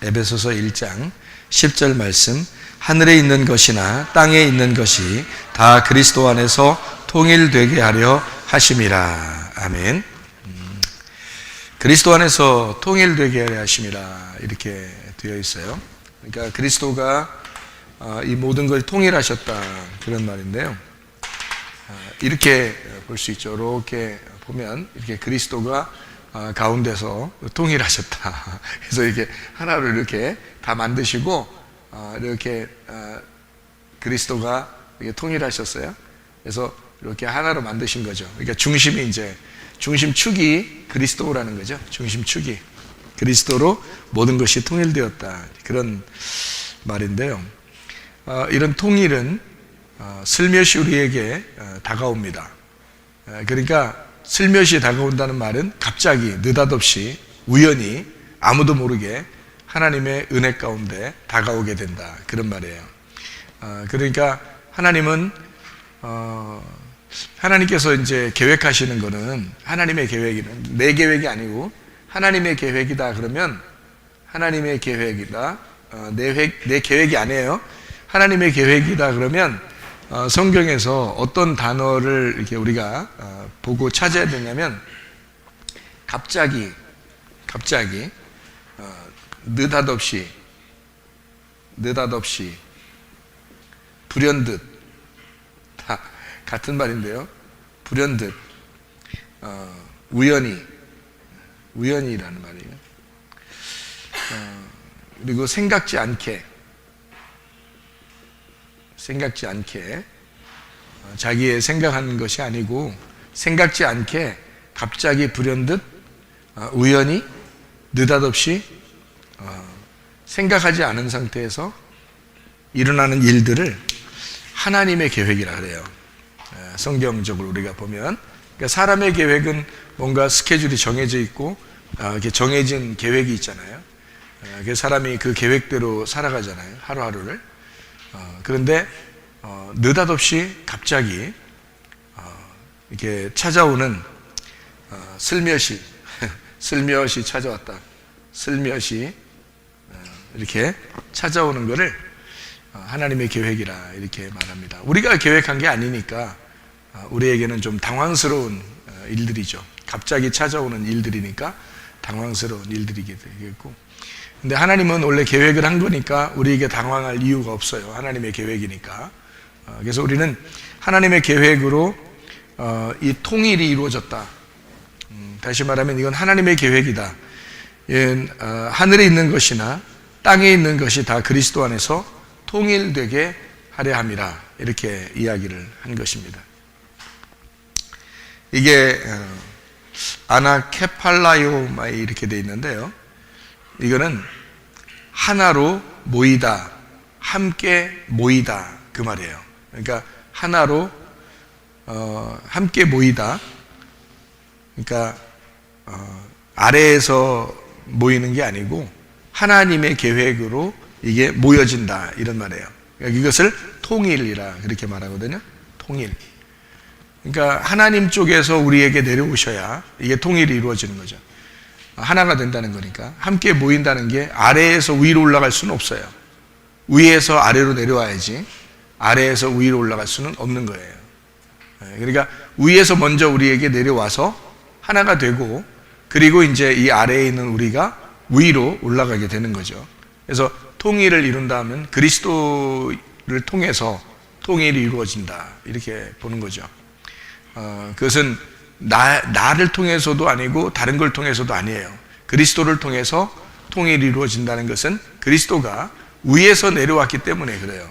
에베소서 1장 10절 말씀, 하늘에 있는 것이나 땅에 있는 것이 다 그리스도 안에서 통일되게 하려 하심이라. 아멘. 그리스도 안에서 통일되게 하려 하심이라 이렇게 되어 있어요. 그러니까 그리스도가 이 모든 걸 통일하셨다, 그런 말인데요. 이렇게 볼 수 있죠. 이렇게 보면 이렇게 그리스도가 가운데서 통일하셨다. 그래서 이렇게 하나로 이렇게 다 만드시고 이렇게 그리스도가 이렇게 통일하셨어요. 그래서 이렇게 하나로 만드신 거죠. 그러니까 중심이 이제 중심축이 그리스도라는 거죠. 중심축이 그리스도로 모든 것이 통일되었다, 그런 말인데요. 이런 통일은 슬며시 우리에게 다가옵니다. 그러니까 슬며시 다가온다는 말은 갑자기 느닷없이 우연히 아무도 모르게 하나님의 은혜 가운데 다가오게 된다, 그런 말이에요. 그러니까 하나님께서 이제 계획하시는 거는 하나님의 계획이는 내 계획이 아니고 하나님의 계획이다. 그러면 하나님의 계획이다, 내 계획이 아니에요. 하나님의 계획이다 그러면 성경에서 어떤 단어를 이렇게 우리가 보고 찾아야 되냐면 갑자기 느닷없이 불현듯, 다 같은 말인데요. 불현듯, 우연히라는 말이에요. 그리고 생각지 않게 자기의 생각하는 것이 아니고 생각지 않게 갑자기 불현듯 우연히 느닷없이 생각하지 않은 상태에서 일어나는 일들을 하나님의 계획이라 그래요. 성경적으로 우리가 보면, 그러니까 사람의 계획은 뭔가 스케줄이 정해져 있고 이렇게 정해진 계획이 있잖아요. 그래서 사람이 그 계획대로 살아가잖아요, 하루하루를. 그런데 느닷없이 갑자기 이렇게 찾아오는 슬며시 찾아왔다, 슬며시 이렇게 찾아오는 것을 하나님의 계획이라 이렇게 말합니다. 우리가 계획한 게 아니니까 우리에게는 좀 당황스러운 일들이죠. 갑자기 찾아오는 일들이니까 당황스러운 일들이겠고, 근데 하나님은 원래 계획을 한 거니까 우리에게 당황할 이유가 없어요. 하나님의 계획이니까. 그래서 우리는 하나님의 계획으로 이 통일이 이루어졌다. 다시 말하면 이건 하나님의 계획이다. 하늘에 있는 것이나 땅에 있는 것이 다 그리스도 안에서 통일되게 하려 함이라, 이렇게 이야기를 한 것입니다. 이게 아나케팔라요마이 이렇게 되어 있는데요. 이거는 하나로 모이다, 함께 모이다, 그 말이에요. 그러니까 하나로 함께 모이다, 그러니까 아래에서 모이는 게 아니고 하나님의 계획으로 이게 모여진다, 이런 말이에요. 그러니까 이것을 통일이라 그렇게 말하거든요. 통일. 그러니까 하나님 쪽에서 우리에게 내려오셔야 이게 통일이 이루어지는 거죠. 하나가 된다는 거니까. 함께 모인다는 게 아래에서 위로 올라갈 수는 없어요. 위에서 아래로 내려와야지 아래에서 위로 올라갈 수는 없는 거예요. 그러니까 위에서 먼저 우리에게 내려와서 하나가 되고, 그리고 이제 이 아래에 있는 우리가 위로 올라가게 되는 거죠. 그래서 통일을 이룬다면 그리스도를 통해서 통일이 이루어진다, 이렇게 보는 거죠. 그것은 나를 통해서도 아니고 다른 걸 통해서도 아니에요. 그리스도를 통해서 통일이 이루어진다는 것은 그리스도가 위에서 내려왔기 때문에 그래요.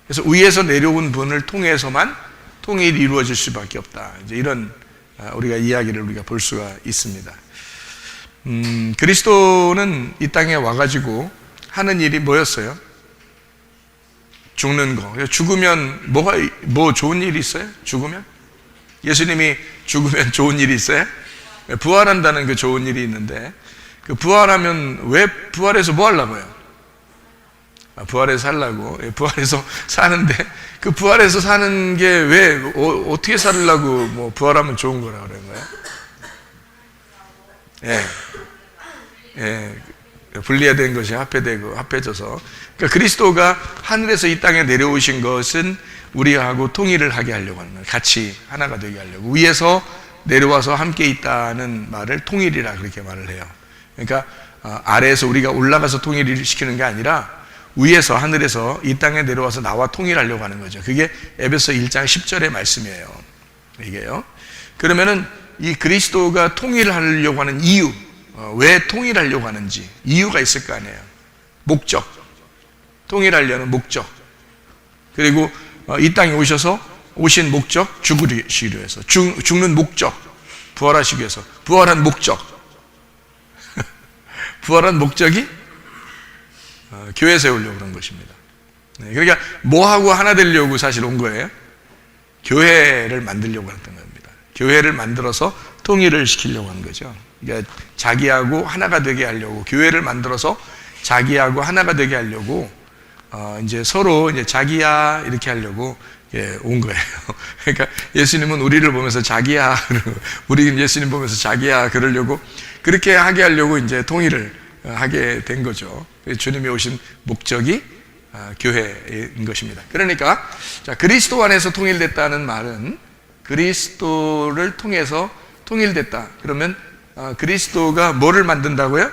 그래서 위에서 내려온 분을 통해서만 통일이 이루어질 수밖에 없다, 이제 이런 우리가 이야기를 우리가 볼 수가 있습니다. 그리스도는 이 땅에 와가지고 하는 일이 뭐였어요? 죽는 거. 죽으면 뭐 좋은 일이 있어요? 죽으면? 예수님이 죽으면 좋은 일이 있어요? 부활한다는 그 좋은 일이 있는데, 그 부활하면 왜 부활해서 뭐 하려고요? 부활해서 살라고. 부활해서 사는데, 그 부활해서 사는 게 왜 어떻게 살려고 뭐 부활하면 좋은 거라 그런 거예요? 분리된 것이 합해되고 합해져서, 그러니까 그리스도가 하늘에서 이 땅에 내려오신 것은 우리하고 통일을 하게 하려고 하는 거예요. 같이 하나가 되게 하려고. 위에서 내려와서 함께 있다는 말을 통일이라 그렇게 말을 해요. 그러니까 아래에서 우리가 올라가서 통일을 시키는 게 아니라 위에서 하늘에서 이 땅에 내려와서 나와 통일하려고 하는 거죠. 그게 에베소 1장 10절의 말씀이에요. 이게요. 그러면은 이 그리스도가 통일하려고 하는 이유, 왜 통일하려고 하는지 이유가 있을 거 아니에요. 목적, 통일하려는 목적, 그리고 이 땅에 오신 목적, 죽으시기 위해서, 죽는 목적, 부활하시기 위해서, 부활한 목적, 부활한 목적이 교회 세우려고 그런 것입니다. 그러니까 뭐하고 하나 되려고 사실 온 거예요? 교회를 만들려고 했던 겁니다. 교회를 만들어서 통일을 시키려고 한 거죠. 그러니까 자기하고 하나가 되게 하려고, 교회를 만들어서 자기하고 하나가 되게 하려고 이제 서로 이제 자기야 이렇게 하려고 온 거예요. 그러니까 예수님은 우리를 보면서 자기야, 우리는 예수님 보면서 자기야 그러려고, 그렇게 하게 하려고 이제 통일을 하게 된 거죠. 주님이 오신 목적이 교회인 것입니다. 그러니까 자, 그리스도 안에서 통일됐다는 말은 그리스도를 통해서 통일됐다. 그러면 그리스도가 뭐를 만든다고요?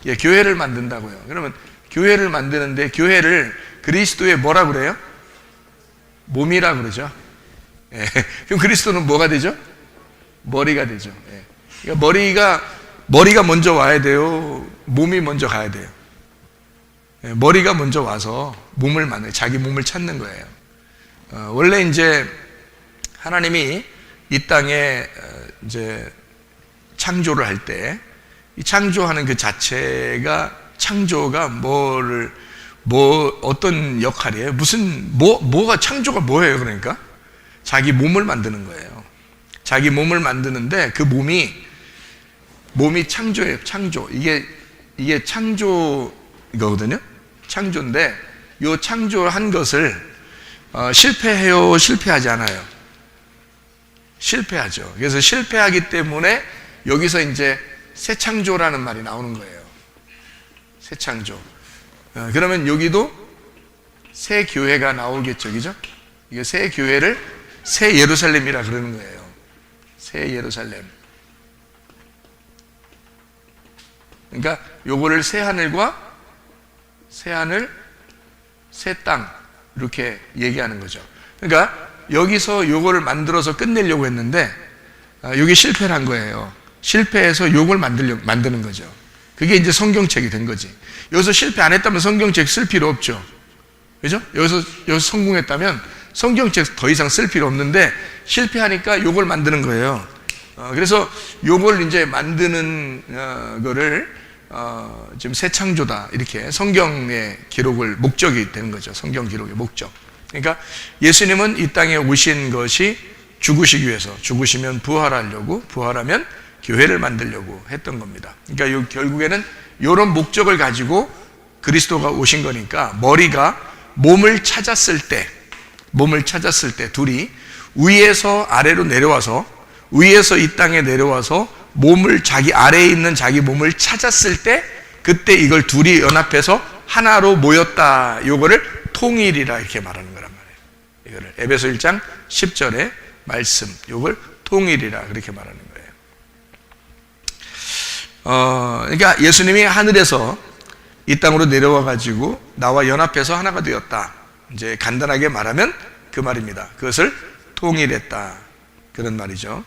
예, 교회를 만든다고요. 그러면 교회를 만드는데, 교회를 그리스도의 뭐라 그래요? 몸이라 그러죠. 예, 그럼 그리스도는 뭐가 되죠? 머리가 되죠. 예, 그러니까 머리가 먼저 와야 돼요? 몸이 먼저 가야 돼요? 예, 머리가 먼저 와서 몸을 만들어요. 자기 몸을 찾는 거예요. 원래 이제 하나님이 이 땅에 이제 창조를 할 때, 이 창조하는 그 자체가, 창조가 어떤 역할이에요? 뭐가, 창조가 뭐예요? 그러니까 자기 몸을 만드는 거예요. 자기 몸을 만드는데 그 몸이 창조예요. 창조. 이게 창조거든요. 창조인데 요 창조한 것을 실패해요? 실패하지 않아요? 실패하죠. 그래서 실패하기 때문에 여기서 이제 새 창조라는 말이 나오는 거예요. 새 창조. 그러면 여기도 새 교회가 나오겠죠, 그죠? 이게 새 교회를 새 예루살렘이라 그러는 거예요. 새 예루살렘. 그러니까 요거를 새 하늘과 새 하늘, 새 땅 이렇게 얘기하는 거죠. 그러니까 여기서 요거를 만들어서 끝내려고 했는데 요게 실패를 한 거예요. 실패해서 요걸 만드는 거죠. 그게 이제 성경책이 된 거지. 여기서 실패 안 했다면 성경책 쓸 필요 없죠. 그죠? 여기서 성공했다면 성경책 더 이상 쓸 필요 없는데, 실패하니까 요걸 만드는 거예요. 그래서 요걸 이제 만드는 거를 지금 새 창조다, 이렇게 성경의 기록을, 목적이 되는 거죠. 성경 기록의 목적. 그러니까 예수님은 이 땅에 오신 것이 죽으시기 위해서, 죽으시면 부활하려고, 부활하면 교회를 만들려고 했던 겁니다. 그러니까 결국에는 이런 목적을 가지고 그리스도가 오신 거니까, 머리가 몸을 찾았을 때 둘이 위에서 아래로 내려와서, 위에서 이 땅에 내려와서 몸을, 자기 아래에 있는 자기 몸을 찾았을 때, 그때 이걸 둘이 연합해서 하나로 모였다. 요거를 통일이라 이렇게 말하는 거란 말이에요. 이거를 에베소 1장 10절의 말씀, 요걸 통일이라 그렇게 말하는 거예요. 그러니까 예수님이 하늘에서 이 땅으로 내려와 가지고 나와 연합해서 하나가 되었다. 이제 간단하게 말하면 그 말입니다. 그것을 통일했다, 그런 말이죠.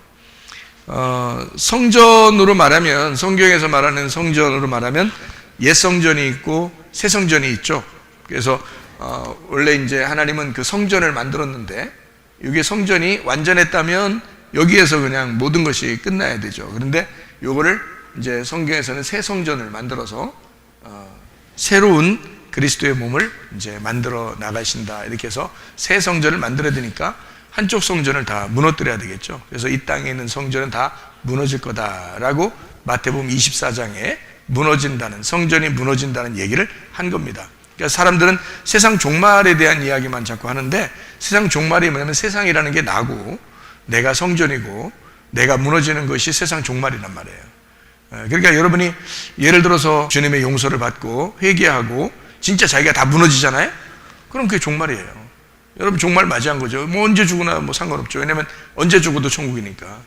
성전으로 말하면, 성경에서 말하는 성전으로 말하면 옛 성전이 있고 새 성전이 있죠. 그래서 원래 이제 하나님은 그 성전을 만들었는데, 이게 성전이 완전했다면 여기에서 그냥 모든 것이 끝나야 되죠. 그런데 요거를 이제 성경에서는 새 성전을 만들어서 새로운 그리스도의 몸을 이제 만들어 나가신다, 이렇게 해서 새 성전을 만들어야 되니까 한쪽 성전을 다 무너뜨려야 되겠죠. 그래서 이 땅에 있는 성전은 다 무너질 거다라고 마태복음 24장에 무너진다는, 성전이 무너진다는 얘기를 한 겁니다. 그러니까 사람들은 세상 종말에 대한 이야기만 자꾸 하는데, 세상 종말이 뭐냐면 세상이라는 게 나고 내가 성전이고 내가 무너지는 것이 세상 종말이란 말이에요. 그러니까 여러분이 예를 들어서 주님의 용서를 받고 회개하고 진짜 자기가 다 무너지잖아요. 그럼 그게 종말이에요. 여러분 종말 맞이한 거죠. 뭐 언제 죽으나 뭐 상관없죠. 왜냐면 언제 죽어도 천국이니까.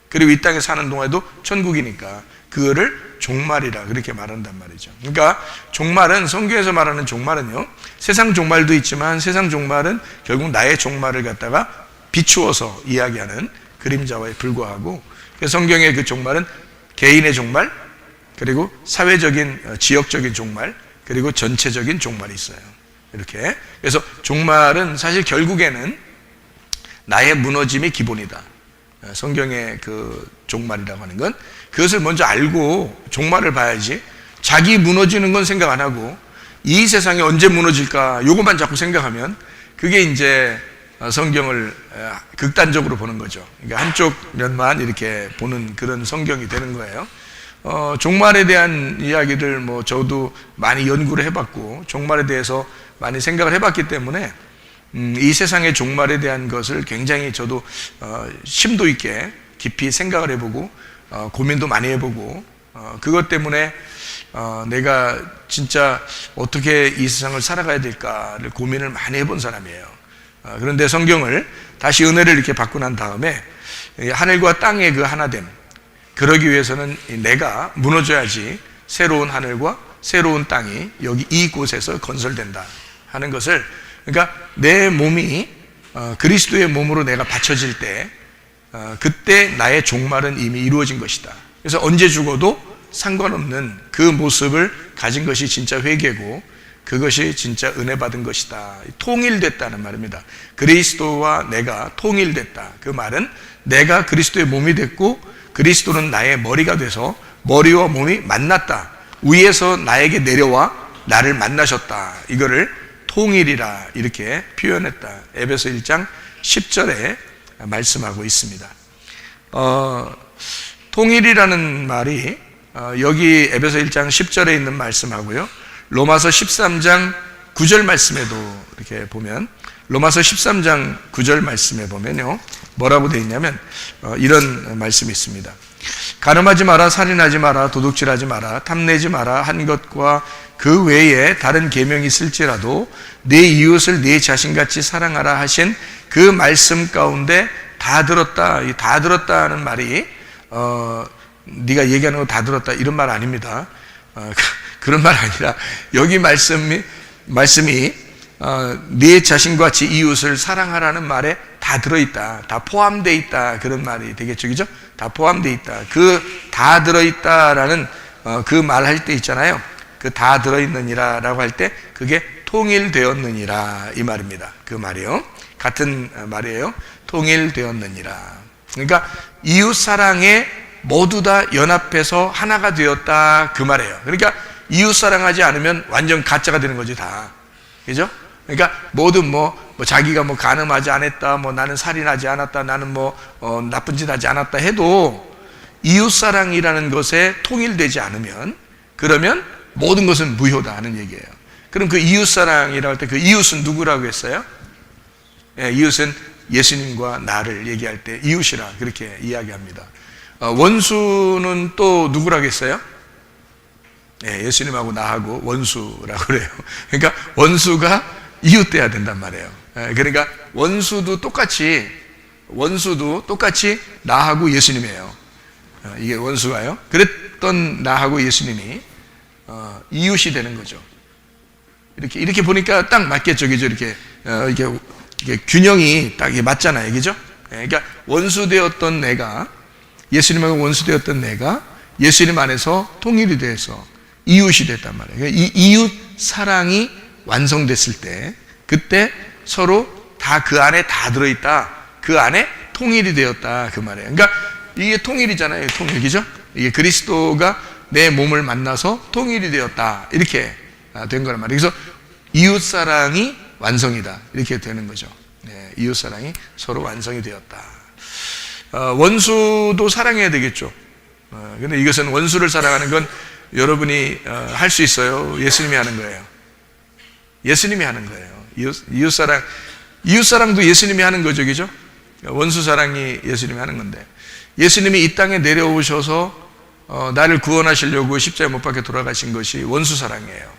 그리고 이 땅에 사는 동안에도 천국이니까 그거를 종말이라 그렇게 말한단 말이죠. 그러니까 종말은, 성경에서 말하는 종말은요, 세상 종말도 있지만 세상 종말은 결국 나의 종말을 갖다가 비추어서 이야기하는 그림자와에 불과하고, 성경의 그 종말은 개인의 종말, 그리고 사회적인 지역적인 종말, 그리고 전체적인 종말이 있어요. 이렇게. 그래서 종말은 사실 결국에는 나의 무너짐이 기본이다. 성경의 그 종말이라고 하는 건 그것을 먼저 알고 종말을 봐야지, 자기 무너지는 건 생각 안 하고 이 세상이 언제 무너질까 요것만 자꾸 생각하면 그게 이제 성경을 극단적으로 보는 거죠. 그러니까 한쪽 면만 이렇게 보는 그런 성경이 되는 거예요. 종말에 대한 이야기를 뭐 저도 많이 연구를 해봤고 종말에 대해서 많이 생각을 해봤기 때문에 이 세상의 종말에 대한 것을 굉장히 저도 심도 있게 깊이 생각을 해보고 고민도 많이 해보고 그것 때문에 내가 진짜 어떻게 이 세상을 살아가야 될까를 고민을 많이 해본 사람이에요. 그런데 성경을 다시 은혜를 이렇게 받고 난 다음에 하늘과 땅의 그 하나됨, 그러기 위해서는 내가 무너져야지 새로운 하늘과 새로운 땅이 여기 이곳에서 건설된다 하는 것을, 그러니까 내 몸이 그리스도의 몸으로 내가 받쳐질 때 그때 나의 종말은 이미 이루어진 것이다. 그래서 언제 죽어도 상관없는 그 모습을 가진 것이 진짜 회개고 그것이 진짜 은혜 받은 것이다. 통일됐다는 말입니다. 그리스도와 내가 통일됐다. 그 말은 내가 그리스도의 몸이 됐고 그리스도는 나의 머리가 돼서 머리와 몸이 만났다. 위에서 나에게 내려와 나를 만나셨다. 이거를 통일이라 이렇게 표현했다. 에베소 1장 10절에 말씀하고 있습니다. 통일이라는 말이 여기 에베소 1장 10절에 있는 말씀하고요, 로마서 13장 9절 말씀에도 이렇게 보면, 로마서 13장 9절 말씀에 보면요 뭐라고 되어 있냐면 이런 말씀이 있습니다. 간음하지 마라, 살인하지 마라, 도둑질하지 마라, 탐내지 마라 한 것과 그 외에 다른 계명이 있을지라도 네 이웃을 네 자신같이 사랑하라 하신 그 말씀 가운데 다 들었다. 이 다 들었다는 말이 네가 얘기하는 거 다 들었다 이런 말 아닙니다. 그런 말 아니라 여기 말씀이 네 자신과 같이 이웃을 사랑하라는 말에 다 들어있다, 다 포함되어 있다, 그런 말이 되겠죠, 그죠? 다 포함되어 있다. 그 다 들어있다라는 그 말 할 때 있잖아요. 그 다 들어있느니라 라고 할 때 그게 통일되었느니라 이 말입니다. 그 말이요, 같은 말이에요. 통일되었느니라. 그러니까 이웃 사랑에 모두 다 연합해서 하나가 되었다 그 말이에요. 그러니까 이웃 사랑하지 않으면 완전 가짜가 되는 거지 다, 그죠? 그러니까 모두 뭐 자기가 뭐 간음하지 않았다, 뭐 나는 살인하지 않았다, 나는 뭐 나쁜 짓 하지 않았다 해도 이웃 사랑이라는 것에 통일되지 않으면 그러면 모든 것은 무효다 하는 얘기예요. 그럼 그 이웃 사랑이라고 할 때 그 이웃은 누구라고 했어요? 예, 이웃은 예수님과 나를 얘기할 때 이웃이라 그렇게 이야기합니다. 원수는 또 누구라고 했어요? 예, 예수님하고 나하고 원수라고 그래요. 그러니까 원수가 이웃 돼야 된단 말이에요. 예, 그러니까 원수도 똑같이 나하고 예수님이에요. 이게 원수가요. 그랬던 나하고 예수님이 이웃이 되는 거죠. 이렇게 보니까 딱 맞겠죠, 그죠? 이렇게 균형이 딱 맞잖아요, 그죠? 그러니까 원수되었던 내가, 예수님하고 원수되었던 내가 예수님 안에서 통일이 돼서 이웃이 됐단 말이에요. 그러니까 이 이웃 사랑이 완성됐을 때 그때 서로 다 그 안에 다 들어있다, 그 안에 통일이 되었다 그 말이에요. 그러니까 이게 통일이잖아요, 통일, 그죠? 이게 그리스도가 내 몸을 만나서 통일이 되었다 이렇게 된 거란 말이에요. 그래서 이웃 사랑이 완성이다 이렇게 되는 거죠. 네, 이웃 사랑이 서로 완성이 되었다. 원수도 사랑해야 되겠죠. 근데 이것은 원수를 사랑하는 건 여러분이 할 수 있어요? 예수님이 하는 거예요? 예수님이 하는 거예요. 이웃사랑도 예수님이 하는 거죠, 그죠? 원수 사랑이 예수님이 하는 건데, 예수님이 이 땅에 내려오셔서 나를 구원하시려고 십자가에 못 박혀 돌아가신 것이 원수 사랑이에요.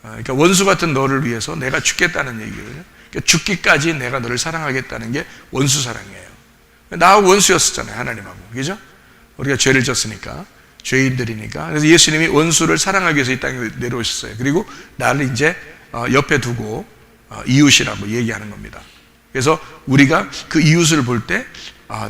그러니까 원수 같은 너를 위해서 내가 죽겠다는 얘기거든요. 그러니까 죽기까지 내가 너를 사랑하겠다는 게 원수 사랑이에요. 나하고 원수였었잖아요, 하나님하고. 그죠? 우리가 죄를 졌으니까, 죄인들이니까. 그래서 예수님이 원수를 사랑하기 위해서 이 땅에 내려오셨어요. 그리고 나를 이제 옆에 두고 이웃이라고 얘기하는 겁니다. 그래서 우리가 그 이웃을 볼 때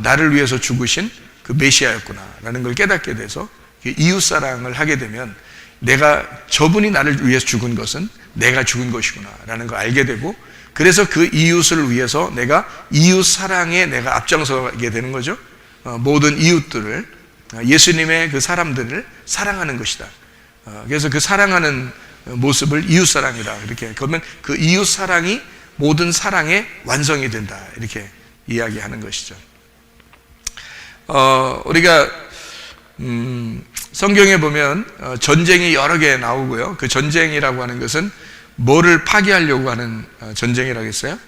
나를 위해서 죽으신 그 메시아였구나라는 걸 깨닫게 돼서 이웃 사랑을 하게 되면 내가 저분이 나를 위해서 죽은 것은 내가 죽은 것이구나라는 걸 알게 되고, 그래서 그 이웃을 위해서 내가 이웃 사랑에 내가 앞장서게 되는 거죠. 모든 이웃들을, 예수님의 그 사람들을 사랑하는 것이다. 그래서 그 사랑하는 모습을 이웃 사랑이다. 이렇게 그러면 그 이웃 사랑이 모든 사랑의 완성이 된다. 이렇게 이야기하는 것이죠. 우리가 성경에 보면 전쟁이 여러 개 나오고요. 그 전쟁이라고 하는 것은 뭐를 파괴하려고 하는 전쟁이라고 했어요?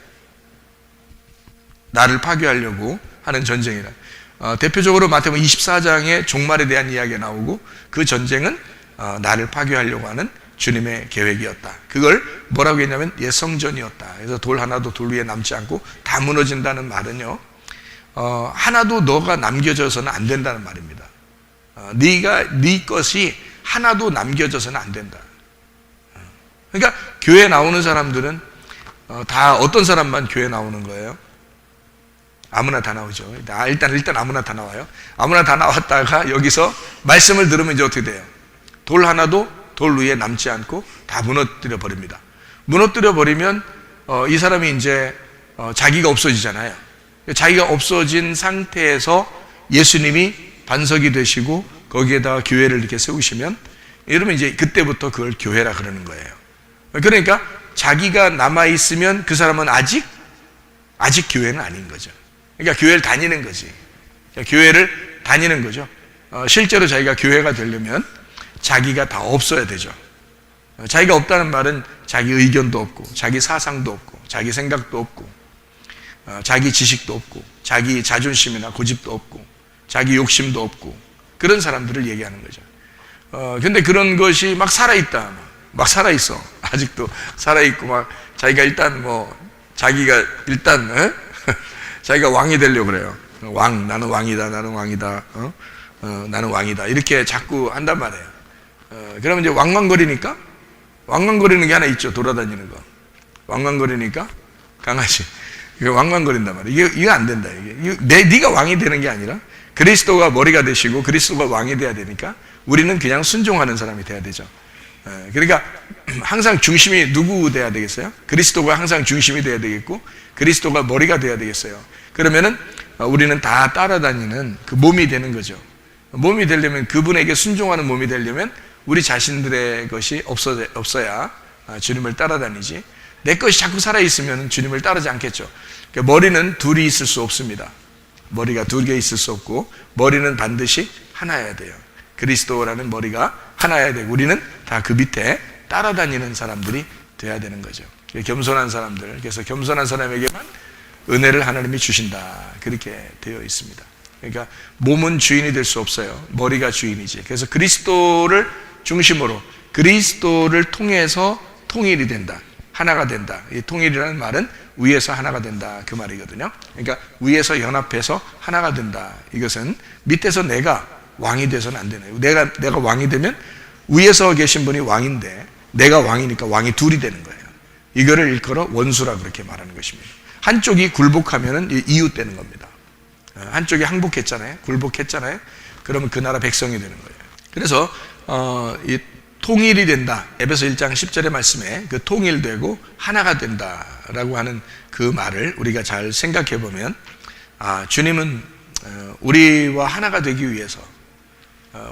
나를 파괴하려고 하는 전쟁이라. 대표적으로 마태복음 24장에 종말에 대한 이야기가 나오고, 그 전쟁은 나를 파괴하려고 하는 주님의 계획이었다. 그걸 뭐라고 했냐면 성전이었다. 그래서 돌 하나도 돌 위에 남지 않고 다 무너진다는 말은요, 하나도 너가 남겨져서는 안 된다는 말입니다. 네 것이 하나도 남겨져서는 안 된다. 그러니까 교회 나오는 사람들은 다 어떤 사람만 교회 나오는 거예요? 아무나 다 나오죠. 일단 아무나 다 나와요. 아무나 다 나왔다가 여기서 말씀을 들으면 이제 어떻게 돼요? 돌 하나도 돌 위에 남지 않고 다 무너뜨려 버립니다. 무너뜨려 버리면 이 사람이 이제 자기가 없어지잖아요. 자기가 없어진 상태에서 예수님이 반석이 되시고 거기에다가 교회를 이렇게 세우시면, 이러면 이제 그때부터 그걸 교회라 그러는 거예요. 그러니까 자기가 남아있으면 그 사람은 아직 교회는 아닌 거죠. 그러니까 교회를 다니는 거지. 교회를 다니는 거죠. 실제로 자기가 교회가 되려면 자기가 다 없어야 되죠. 자기가 없다는 말은 자기 의견도 없고, 자기 사상도 없고, 자기 생각도 없고, 자기 지식도 없고, 자기 자존심이나 고집도 없고, 자기 욕심도 없고, 그런 사람들을 얘기하는 거죠. 근데 그런 것이 막 살아있다. 막 살아있어. 아직도 살아있고, 막 자기가 일단 자기가 일단, 자기가 왕이 되려고 그래요. 나는 왕이다, 나는 왕이다, 나는 왕이다. 이렇게 자꾸 한단 말이에요. 그러면 이제 왕왕거리는 게 하나 있죠. 돌아다니는 거. 왕왕거리니까 강아지. 이거 왕왕거린단 말이에요. 이거 안 된다. 네가 왕이 되는 게 아니라 그리스도가 머리가 되시고 그리스도가 왕이 돼야 되니까 우리는 그냥 순종하는 사람이 돼야 되죠. 그러니까 항상 중심이 누구 돼야 되겠어요? 그리스도가 항상 중심이 돼야 되겠고, 그리스도가 머리가 돼야 되겠어요. 그러면은 우리는 다 따라다니는 그 몸이 되는 거죠. 몸이 되려면, 그분에게 순종하는 몸이 되려면 우리 자신들의 것이 없어야 주님을 따라다니지, 내 것이 자꾸 살아있으면 주님을 따르지 않겠죠. 그러니까 머리는 둘이 있을 수 없습니다. 머리가 두 개 있을 수 없고, 머리는 반드시 하나여야 돼요. 그리스도라는 머리가 하나여야 되고, 우리는 다 그 밑에 따라다니는 사람들이 돼야 되는 거죠. 겸손한 사람들, 그래서 겸손한 사람에게만 은혜를 하나님이 주신다, 그렇게 되어 있습니다. 그러니까 몸은 주인이 될 수 없어요. 머리가 주인이지. 그래서 그리스도를 중심으로, 그리스도를 통해서 통일이 된다, 하나가 된다. 이 통일이라는 말은 위에서 하나가 된다, 그 말이거든요. 그러니까 위에서 연합해서 하나가 된다. 이것은 밑에서 내가 왕이 돼서는 안 되네요. 내가 왕이 되면 위에서 계신 분이 왕인데 내가 왕이니까 왕이 둘이 되는 거예요. 이거를 일컬어 원수라 그렇게 말하는 것입니다. 한쪽이 굴복하면은 이웃 되는 겁니다. 한쪽이 항복했잖아요. 굴복했잖아요. 그러면 그 나라 백성이 되는 거예요. 그래서 이 통일이 된다. 에베소 1장 10절의 말씀에 그 통일되고 하나가 된다라고 하는 그 말을 우리가 잘 생각해 보면, 주님은 우리와 하나가 되기 위해서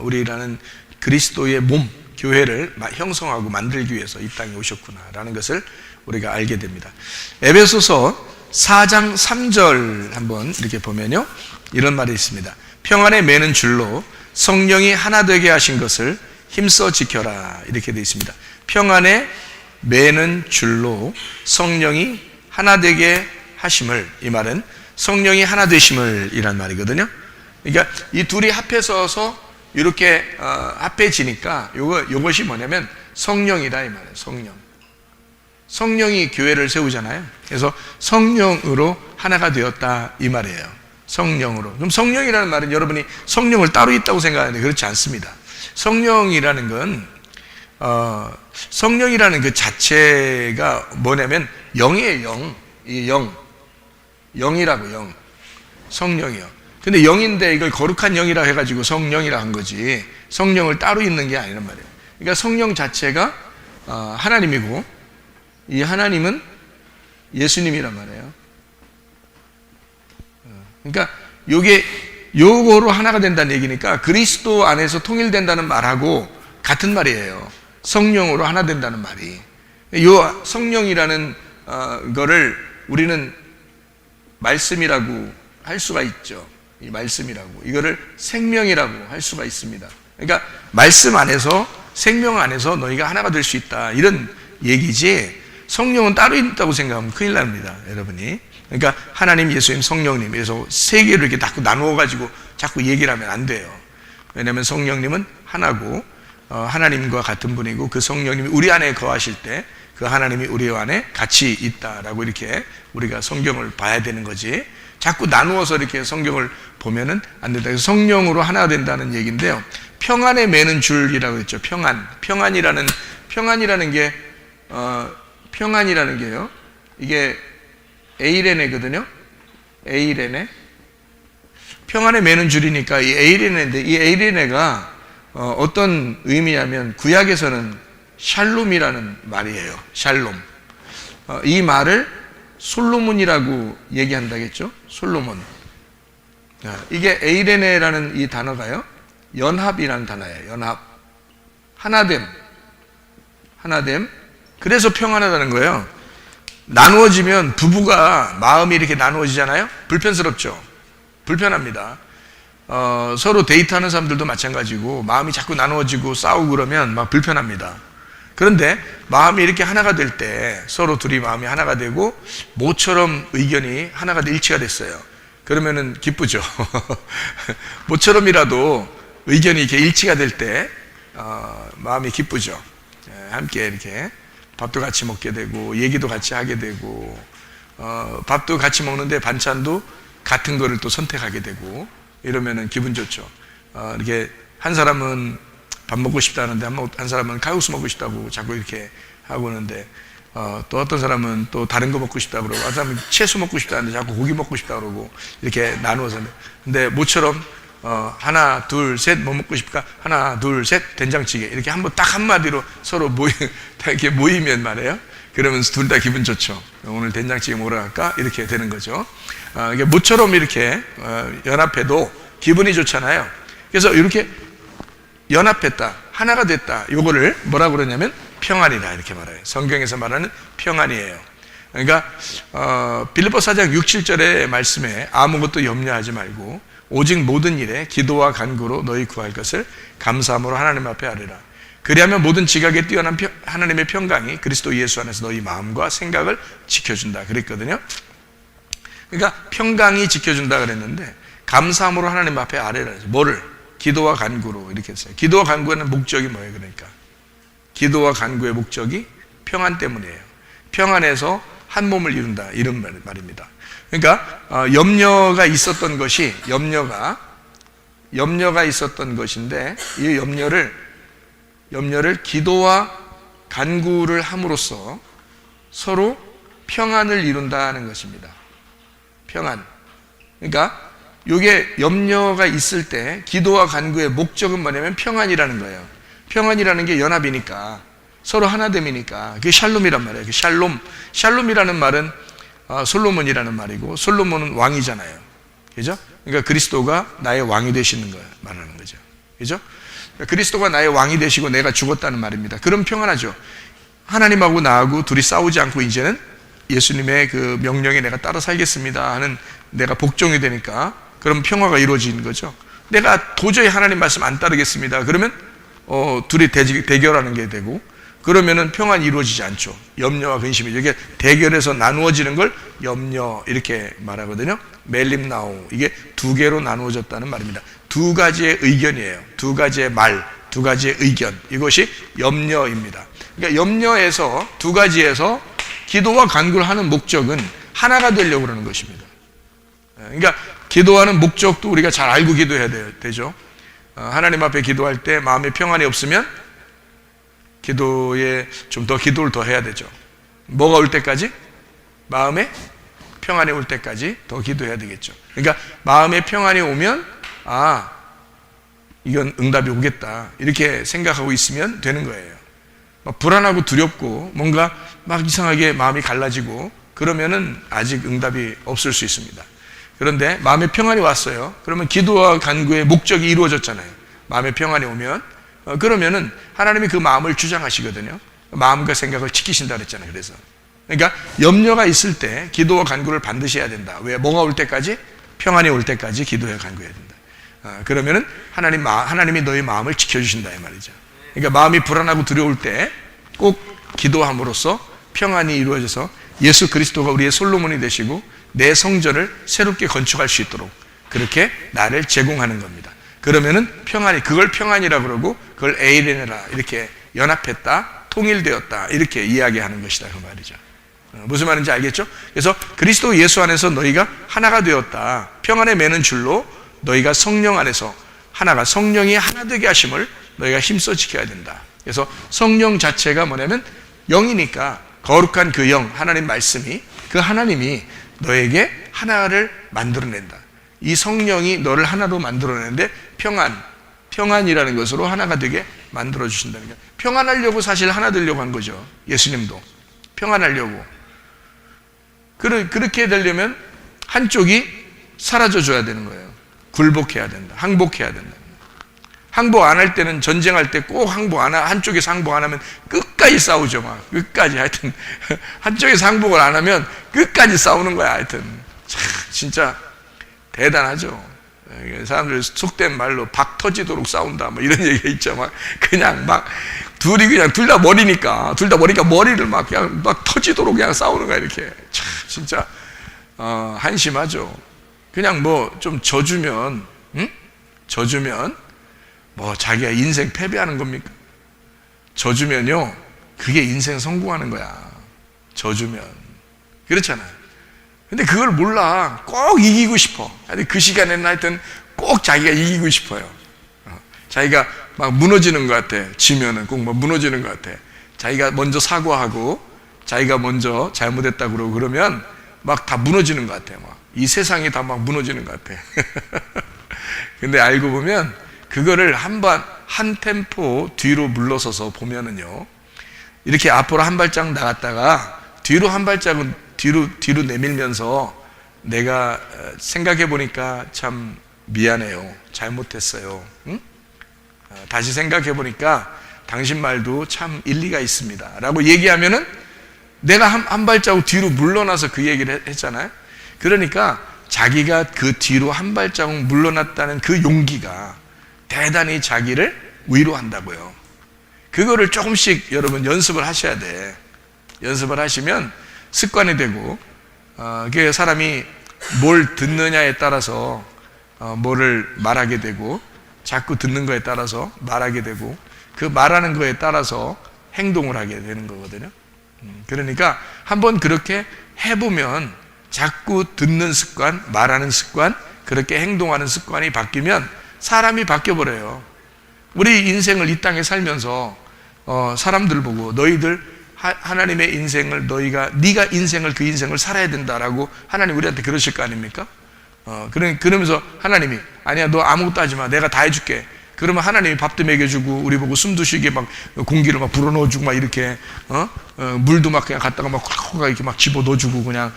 우리라는 그리스도의 몸, 교회를 형성하고 만들기 위해서 이 땅에 오셨구나라는 것을 우리가 알게 됩니다. 에베소서 4장 3절 한번 이렇게 보면요, 이런 말이 있습니다. 평안에 매는 줄로 성령이 하나 되게 하신 것을 힘써 지켜라, 이렇게 되어 있습니다. 평안에 매는 줄로 성령이 하나 되게 하심을, 이 말은 성령이 하나 되심을 이란 말이거든요. 그러니까 이 둘이 합해 서서 이렇게 합해지니까 요것이 뭐냐면 성령이다 이 말이에요. 성령이 교회를 세우잖아요. 그래서 성령으로 하나가 되었다 이 말이에요. 성령으로. 그럼 성령이라는 말은 여러분이 성령을 따로 있다고 생각하는데 그렇지 않습니다. 성령이라는 건 성령이라는 그 자체가 뭐냐면 영이에요. 영이라고 영. 성령이요. 근데 영인데 이걸 거룩한 영이라 해가지고 성령이라 한 거지 성령을 따로 있는 게 아니란 말이에요. 그러니까 성령 자체가 하나님이고 이 하나님은 예수님이란 말이에요. 그러니까 요거로 하나가 된다는 얘기니까 그리스도 안에서 통일된다는 말하고 같은 말이에요. 성령으로 하나 된다는 말이. 요 성령이라는 거를 우리는 말씀이라고 할 수가 있죠. 이 말씀이라고. 이거를 생명이라고 할 수가 있습니다. 그러니까 말씀 안에서 생명 안에서 너희가 하나가 될 수 있다. 이런 얘기지 성령은 따로 있다고 생각하면 큰일 납니다. 여러분이. 그러니까 하나님, 예수님, 성령님 그래서 세 개로 이렇게 자꾸 나누어 가지고 자꾸 얘기를 하면 안 돼요. 왜냐하면 성령님은 하나고 하나님과 같은 분이고 그 성령님이 우리 안에 거하실 때 그 하나님이 우리 안에 같이 있다라고 이렇게 우리가 성경을 봐야 되는 거지 자꾸 나누어서 이렇게 성경을 보면은 안 된다. 그래서 성령으로 하나 된다는 얘기인데요. 평안에 매는 줄이라고 했죠. 평안이라는 게요. 이게 에이레네거든요. 에이레네. 평안에 매는 줄이니까 이 에이레네인데 이 에이레네가 어떤 의미냐면 구약에서는 샬롬이라는 말이에요. 샬롬. 이 말을 솔로몬이라고 얘기한다겠죠. 솔로몬. 이게 에이레네라는 이 단어가요. 연합이라는 단어예요. 연합. 하나됨. 그래서 평안하다는 거예요. 나누어지면 부부가 마음이 이렇게 나누어지잖아요. 불편스럽죠. 불편합니다. 서로 데이트하는 사람들도 마찬가지고 마음이 자꾸 나누어지고 싸우고 그러면 막 불편합니다. 그런데 마음이 이렇게 하나가 될 때 서로 둘이 마음이 하나가 되고 모처럼 의견이 하나가 일치가 됐어요. 그러면은 기쁘죠. 모처럼이라도 의견이 이렇게 일치가 될 때 마음이 기쁘죠. 함께 이렇게 밥도 같이 먹게 되고 얘기도 같이 하게 되고 밥도 같이 먹는데 반찬도 같은 거를 또 선택하게 되고 이러면은 기분 좋죠. 이렇게 한 사람은 밥 먹고 싶다는데 한 사람은 칼국수 먹고 싶다고 자꾸 이렇게 하고 오는데 또 어떤 사람은 또 다른 거 먹고 싶다고 그러고 어떤 사람은 채소 먹고 싶다는데 자꾸 고기 먹고 싶다고 그러고 이렇게 나누어서 근데 모처럼 하나 둘 셋 뭐 먹고 싶을까 하나 둘 셋 된장찌개 이렇게 한번 딱 한마디로 서로 이렇게 모이면 말이에요. 그러면 둘 다 기분 좋죠. 오늘 된장찌개 먹으러 갈까 이렇게 되는 거죠. 이게 모처럼 이렇게 연합해도 기분이 좋잖아요. 그래서 이렇게 연합했다, 하나가 됐다. 요거를 뭐라고 그러냐면 평안이다 이렇게 말해요. 성경에서 말하는 평안이에요. 그러니까 빌립보 4장 6, 7절의 말씀에 아무것도 염려하지 말고 오직 모든 일에 기도와 간구로 너희 구할 것을 감사함으로 하나님 앞에 아뢰라. 그리하면 모든 지각에 뛰어난 하나님의 평강이 그리스도 예수 안에서 너희 마음과 생각을 지켜준다 그랬거든요. 그러니까 평강이 지켜준다 그랬는데 감사함으로 하나님 앞에 아뢰라. 뭐를? 기도와 간구로 이렇게 했어요. 기도와 간구의 목적이 뭐예요? 그러니까 기도와 간구의 목적이 평안 때문이에요. 평안에서 한 몸을 이룬다 이런 말입니다. 그러니까 염려가 있었던 것이 염려가 있었던 것인데 이 염려를 기도와 간구를 함으로써 서로 평안을 이룬다는 것입니다. 평안. 그러니까 이게 염려가 있을 때 기도와 간구의 목적은 뭐냐면 평안이라는 거예요. 평안이라는 게 연합이니까 서로 하나됨이니까 그게 샬롬이란 말이에요. 그 샬롬이라는 말은 솔로몬이라는 말이고 솔로몬은 왕이잖아요. 그죠? 그러니까 그리스도가 나의 왕이 되시는 걸 말하는 거죠. 그죠? 그리스도가 나의 왕이 되시고 내가 죽었다는 말입니다. 그럼 평안하죠. 하나님하고 나하고 둘이 싸우지 않고 이제는 예수님의 그 명령에 내가 따라 살겠습니다 하는 내가 복종이 되니까 그럼 평화가 이루어지는 거죠. 내가 도저히 하나님 말씀 안 따르겠습니다. 그러면 둘이 대결하는 게 되고 그러면은 평안이 이루어지지 않죠. 염려와 근심이 이게 대결해서 나누어지는 걸 염려 이렇게 말하거든요. 멜림나오 이게 두 개로 나누어졌다는 말입니다. 두 가지의 의견이에요. 두 가지의 말, 두 가지의 의견. 이것이 염려입니다. 그러니까 염려에서, 두 가지에서 기도와 간구를 하는 목적은 하나가 되려고 그러는 것입니다. 그러니까 기도하는 목적도 우리가 잘 알고 기도해야 되죠. 하나님 앞에 기도할 때 마음에 평안이 없으면 기도에 좀 더 기도를 더 해야 되죠. 뭐가 올 때까지? 마음에 평안이 올 때까지 더 기도해야 되겠죠. 그러니까 마음에 평안이 오면 이건 응답이 오겠다 이렇게 생각하고 있으면 되는 거예요. 막 불안하고 두렵고 뭔가 막 이상하게 마음이 갈라지고 그러면은 아직 응답이 없을 수 있습니다. 그런데 마음에 평안이 왔어요. 그러면 기도와 간구의 목적이 이루어졌잖아요. 마음에 평안이 오면 그러면은 하나님이 그 마음을 주장하시거든요. 마음과 생각을 지키신다 그랬잖아요. 그래서 그러니까 염려가 있을 때 기도와 간구를 반드시 해야 된다. 왜? 뭐가 올 때까지? 평안이 올 때까지 기도해 간구해야 된다. 그러면은 하나님이 너희 마음을 지켜주신다 이 말이죠. 그러니까 마음이 불안하고 두려울 때 꼭 기도함으로써 평안이 이루어져서 예수 그리스도가 우리의 솔로몬이 되시고 내 성전을 새롭게 건축할 수 있도록 그렇게 나를 제공하는 겁니다. 그러면은 평안이, 그걸 평안이라 그러고 그걸 에이레네라 이렇게 연합했다, 통일되었다 이렇게 이야기하는 것이다 그 말이죠. 무슨 말인지 알겠죠? 그래서 그리스도 예수 안에서 너희가 하나가 되었다. 평안에 매는 줄로 너희가 성령 안에서 하나가, 성령이 하나 되게 하심을 너희가 힘써 지켜야 된다. 그래서 성령 자체가 뭐냐면 영이니까 거룩한 그 영, 하나님 말씀이, 그 하나님이 너에게 하나를 만들어낸다. 이 성령이 너를 하나로 만들어내는데 평안이라는 것으로 하나가 되게 만들어주신다는 거예요. 평안하려고 사실 하나 되려고 한 거죠. 예수님도 평안하려고. 그렇게 되려면 한쪽이 사라져 줘야 되는 거예요. 굴복해야 된다. 항복해야 된다. 항복 안 할 때는, 전쟁할 때 꼭 항복 안 한쪽에서 항복 안 하면 끝까지 싸우죠. 막 끝까지. 하여튼 한쪽에서 항복을 안 하면 끝까지 싸우는 거야. 하여튼 진짜 대단하죠. 사람들 속된 말로 박 터지도록 싸운다 뭐 이런 얘기가 있죠. 막 그냥 막 둘이 그냥 둘 다 머리니까 머리를 막 그냥 막 터지도록 그냥 싸우는 거야. 이렇게 진짜 한심하죠. 그냥 뭐 좀 져주면 뭐 자기가 인생 패배하는 겁니까? 져주면요 그게 인생 성공하는 거야. 져주면 그렇잖아요. 근데 그걸 몰라. 꼭 이기고 싶어. 그 시간에는 하여튼 꼭 자기가 이기고 싶어요. 자기가 막 무너지는 것 같아. 지면은 꼭 막 무너지는 것 같아. 자기가 먼저 사과하고 자기가 먼저 잘못했다고 그러고 그러면 막 다 무너지는 것 같아. 막 이 세상이 다 막 무너지는 것 같아. 근데 알고 보면 그거를 한 템포 뒤로 물러서서 보면은요, 이렇게 앞으로 한 발짝 나갔다가 뒤로 한 발짝은 뒤로 내밀면서 내가 생각해 보니까 참 미안해요. 잘못했어요. 응? 다시 생각해 보니까 당신 말도 참 일리가 있습니다. 라고 얘기하면은 내가 한 발자국 뒤로 물러나서 그 얘기를 했잖아요. 그러니까 자기가 그 뒤로 한 발자국 물러났다는 그 용기가 대단히 자기를 위로한다고요. 그거를 조금씩 여러분 연습을 하셔야 돼. 연습을 하시면 습관이 되고, 그 사람이 뭘 듣느냐에 따라서 뭐를 말하게 되고, 자꾸 듣는 거에 따라서 말하게 되고, 그 말하는 거에 따라서 행동을 하게 되는 거거든요. 그러니까 한번 그렇게 해보면 자꾸 듣는 습관, 말하는 습관, 그렇게 행동하는 습관이 바뀌면 사람이 바뀌어버려요. 우리 인생을 이 땅에 살면서 사람들 보고 너희들 하나님의 인생을 네가 인생을 그 인생을 살아야 된다라고 하나님 우리한테 그러실 거 아닙니까? 그러면서 하나님이 아니야 너 아무것도 하지 마 내가 다 해줄게. 그러면 하나님이 밥도 먹여주고 우리 보고 숨도 쉬게 막 공기를 막 불어넣어주고 막 이렇게 물도 막 그냥 갖다가 막 이렇게 막 집어 넣어주고 그냥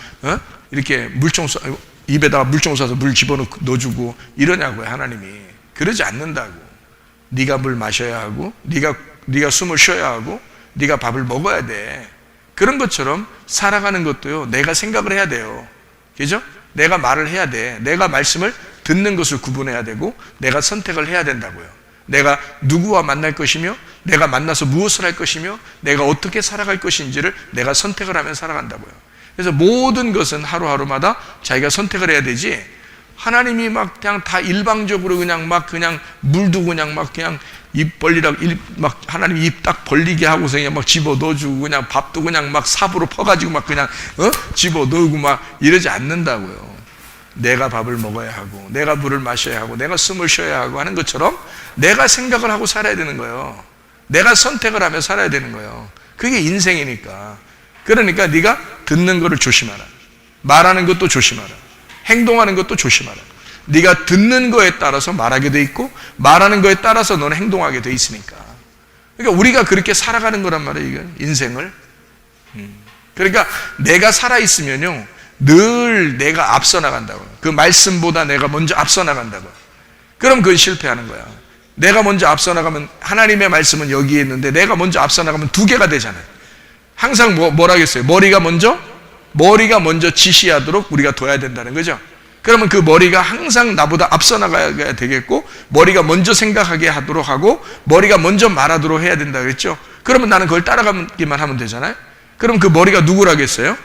이렇게 입에다가 물총 쏴서 물 집어 넣어주고 이러냐고요. 하나님이 그러지 않는다고. 네가 물 마셔야 하고 네가 숨을 쉬어야 하고 네가 밥을 먹어야 돼. 그런 것처럼 살아가는 것도요 내가 생각을 해야 돼요. 그죠? 내가 말을 해야 돼. 내가 말씀을 듣는 것을 구분해야 되고 내가 선택을 해야 된다고요. 내가 누구와 만날 것이며 내가 만나서 무엇을 할 것이며 내가 어떻게 살아갈 것인지를 내가 선택을 하면 살아간다고요. 그래서 모든 것은 하루하루마다 자기가 선택을 해야 되지 하나님이 막 그냥 다 일방적으로 그냥 물도 그냥 입 벌리라고 하나님 입 딱 벌리게 하고서 그냥 막 집어 넣어주고 그냥 밥도 그냥 막 삽으로 퍼가지고 막 그냥 집어 넣고 막 이러지 않는다고요. 내가 밥을 먹어야 하고 내가 물을 마셔야 하고 내가 숨을 쉬어야 하고 하는 것처럼 내가 생각을 하고 살아야 되는 거예요. 내가 선택을 하며 살아야 되는 거예요. 그게 인생이니까. 그러니까 네가 듣는 거를 조심하라. 말하는 것도 조심하라. 행동하는 것도 조심하라. 네가 듣는 거에 따라서 말하게 돼 있고 말하는 거에 따라서 너는 행동하게 돼 있으니까. 그러니까 우리가 그렇게 살아가는 거란 말이에요. 이건 인생을. 그러니까 내가 살아있으면요 늘 내가 앞서 나간다고. 그 말씀보다 내가 먼저 앞서 나간다고. 그럼 그건 실패하는 거야. 내가 먼저 앞서 나가면 하나님의 말씀은 여기에 있는데 내가 먼저 앞서 나가면 두 개가 되잖아요. 항상 뭐라겠어요? 머리가 먼저 지시하도록 우리가 둬야 된다는 거죠. 그러면 그 머리가 항상 나보다 앞서 나가야 되겠고 머리가 먼저 생각하게 하도록 하고 머리가 먼저 말하도록 해야 된다 그랬죠. 그러면 나는 그걸 따라가기만 하면 되잖아요. 그럼 그 머리가 누구라겠어요?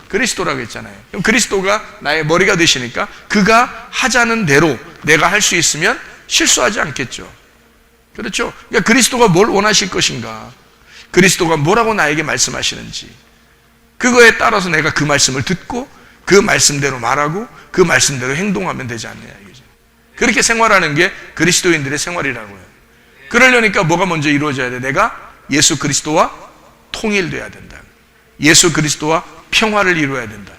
그리스도라고 했잖아요. 그럼 그리스도가 나의 머리가 되시니까 그가 하자는 대로 내가 할 수 있으면 실수하지 않겠죠. 그렇죠? 그러니까 그리스도가 뭘 원하실 것인가, 그리스도가 뭐라고 나에게 말씀하시는지 그거에 따라서 내가 그 말씀을 듣고 그 말씀대로 말하고 그 말씀대로 행동하면 되지 않느냐 이거죠. 그렇게 생활하는 게 그리스도인들의 생활이라고요. 그러려니까 뭐가 먼저 이루어져야 돼? 내가 예수 그리스도와 통일돼야 된다. 예수 그리스도와 평화를 이루어야 된다.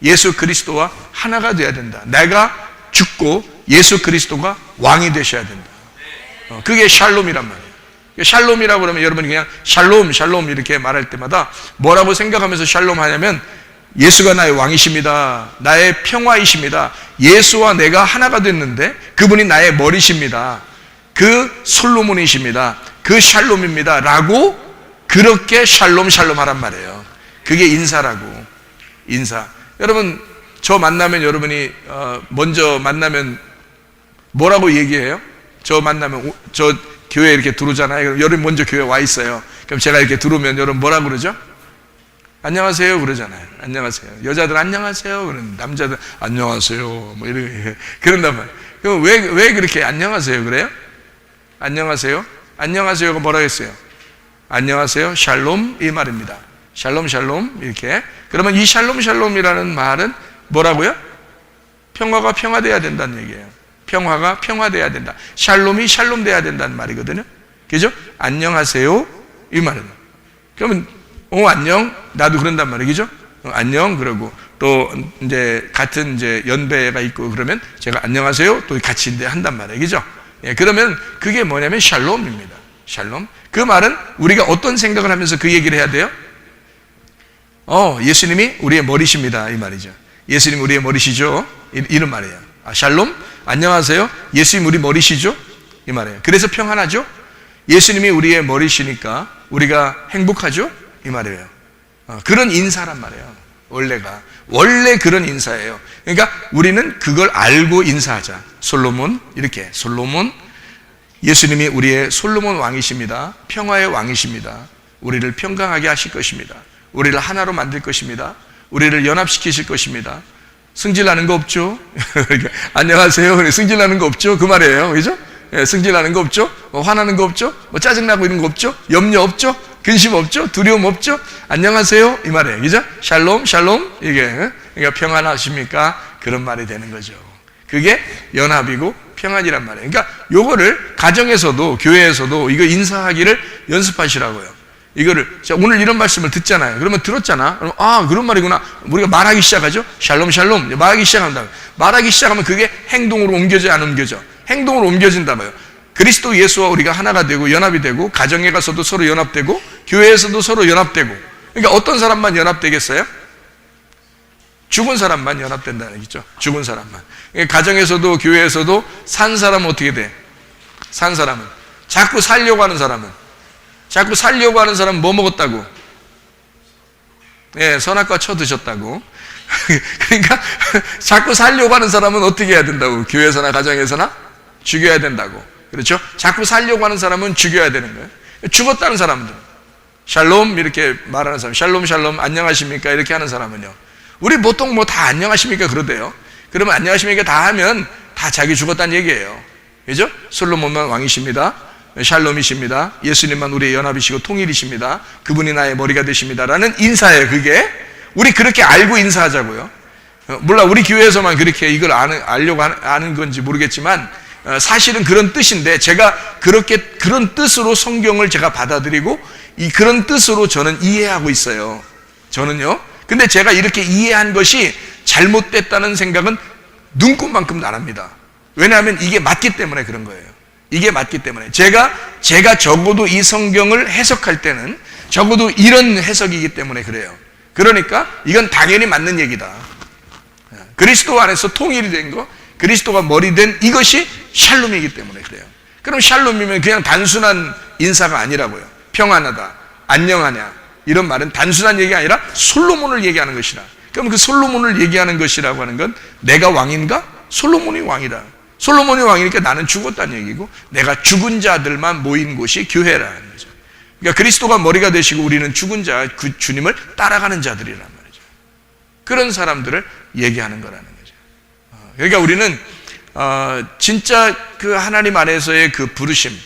예수 그리스도와 하나가 돼야 된다. 내가 죽고 예수 그리스도가 왕이 되셔야 된다. 그게 샬롬이란 말이에요. 샬롬이라고 그러면 여러분이 그냥 샬롬 이렇게 말할 때마다 뭐라고 생각하면서 샬롬 하냐면 예수가 나의 왕이십니다. 나의 평화이십니다. 예수와 내가 하나가 됐는데 그분이 나의 머리십니다. 그 솔로몬이십니다. 그 샬롬입니다. 라고 그렇게 샬롬 하란 말이에요. 그게 인사라고. 인사. 여러분 저 만나면 여러분이 먼저 만나면 뭐라고 얘기해요? 저 만나면 저 교회 이렇게 들어오잖아요. 그럼 여러분 먼저 교회 와 있어요. 그럼 제가 이렇게 들어오면 여러분 뭐라고 그러죠? 안녕하세요 그러잖아요. 안녕하세요. 여자들 안녕하세요. 그런 남자들 안녕하세요. 뭐 이렇게 그런단 말이에요. 그럼 왜 그렇게 안녕하세요 그래요? 안녕하세요. 안녕하세요가 뭐라고 했어요? 안녕하세요. 샬롬 이 말입니다. 샬롬 이렇게. 그러면 이 샬롬이라는 말은 뭐라고요? 평화가 평화돼야 된다는 얘기예요. 평화가 평화돼야 된다. 샬롬이 샬롬돼야 된다는 말이거든요. 그죠? 안녕하세요 이 말은. 그러면 안녕 나도 그런단 말이죠. 안녕 그러고 또 이제 같은 이제 연배가 있고 그러면 제가 안녕하세요 또 같이 이제 한단 말이죠. 예, 그러면 그게 뭐냐면 샬롬입니다. 샬롬. 그 말은 우리가 어떤 생각을 하면서 그 얘기를 해야 돼요? 예수님이 우리의 머리십니다 이 말이죠. 예수님 우리의 머리시죠? 이런 말이에요. 샬롬 안녕하세요. 예수님 우리 머리시죠? 이 말이에요. 그래서 평안하죠? 예수님이 우리의 머리시니까 우리가 행복하죠? 이 말이에요. 그런 인사란 말이에요. 원래 그런 인사예요. 그러니까 우리는 그걸 알고 인사하자. 솔로몬 이렇게 솔로몬 예수님이 우리의 솔로몬 왕이십니다. 평화의 왕이십니다. 우리를 평강하게 하실 것입니다. 우리를 하나로 만들 것입니다. 우리를 연합시키실 것입니다. 승질나는 거 없죠? 안녕하세요. 승질나는 거 없죠? 그 말이에요. 그죠? 예, 승질나는 거 없죠? 화나는 거 없죠? 짜증나고 이런 거 없죠? 염려 없죠? 근심 없죠? 두려움 없죠? 안녕하세요. 이 말이에요. 그죠? 샬롬 이게 그러니까 평안하십니까? 그런 말이 되는 거죠. 그게 연합이고 평안이란 말이에요. 그러니까 요거를 가정에서도 교회에서도 이거 인사하기를 연습하시라고요. 이거를 오늘 이런 말씀을 듣잖아요. 그러면 들었잖아. 그럼 그런 말이구나. 우리가 말하기 시작하죠. 샬롬 말하기 시작한다. 말하기 시작하면 그게 행동으로 옮겨져 안 옮겨져? 행동으로 옮겨진다고요. 그리스도 예수와 우리가 하나가 되고 연합이 되고 가정에 가서도 서로 연합되고 교회에서도 서로 연합되고. 그러니까 어떤 사람만 연합되겠어요? 죽은 사람만 연합된다는 얘기죠. 죽은 사람만. 그러니까 가정에서도 교회에서도 산 사람은 어떻게 돼? 산 사람은 자꾸 살려고 하는 사람은 뭐 먹었다고? 예, 선악과 쳐 드셨다고. 그러니까 자꾸 살려고 하는 사람은 어떻게 해야 된다고? 교회에서나 가정에서나 죽여야 된다고. 그렇죠? 자꾸 살려고 하는 사람은 죽여야 되는 거예요. 죽었다는 사람들, 샬롬 이렇게 말하는 사람, 샬롬 안녕하십니까 이렇게 하는 사람은요. 우리 보통 다 안녕하십니까 그러대요. 그러면 안녕하십니까 다 하면 다 자기 죽었다는 얘기예요. 그죠? 솔로몬만 왕이십니다. 샬롬이십니다. 예수님만 우리의 연합이시고 통일이십니다. 그분이 나의 머리가 되십니다라는 인사예요. 그게 우리 그렇게 알고 인사하자고요. 몰라 우리 교회에서만 그렇게 이걸 알려고 아는 건지 모르겠지만 사실은 그런 뜻인데 제가 그렇게 그런 뜻으로 성경을 제가 받아들이고 그런 뜻으로 저는 이해하고 있어요. 저는요. 근데 제가 이렇게 이해한 것이 잘못됐다는 생각은 눈꽃만큼 나랍니다. 왜냐하면 이게 맞기 때문에 그런 거예요. 이게 맞기 때문에 제가 적어도 이 성경을 해석할 때는 적어도 이런 해석이기 때문에 그래요. 그러니까 이건 당연히 맞는 얘기다. 그리스도 안에서 통일이 된 거, 그리스도가 머리 된 이것이 샬롬이기 때문에 그래요. 그럼 샬롬이면 그냥 단순한 인사가 아니라고요. 평안하다, 안녕하냐 이런 말은 단순한 얘기가 아니라 솔로몬을 얘기하는 것이라. 그럼 그 솔로몬을 얘기하는 것이라고 하는 건 내가 왕인가? 솔로몬이 왕이다. 솔로몬이 왕이니까 나는 죽었다는 얘기고 내가 죽은 자들만 모인 곳이 교회라는 거죠. 그러니까 그리스도가 머리가 되시고 우리는 죽은 자, 그 주님을 따라가는 자들이란 말이죠. 그런 사람들을 얘기하는 거라는 거죠. 그러니까 우리는 진짜 그 하나님 안에서의 그 부르심,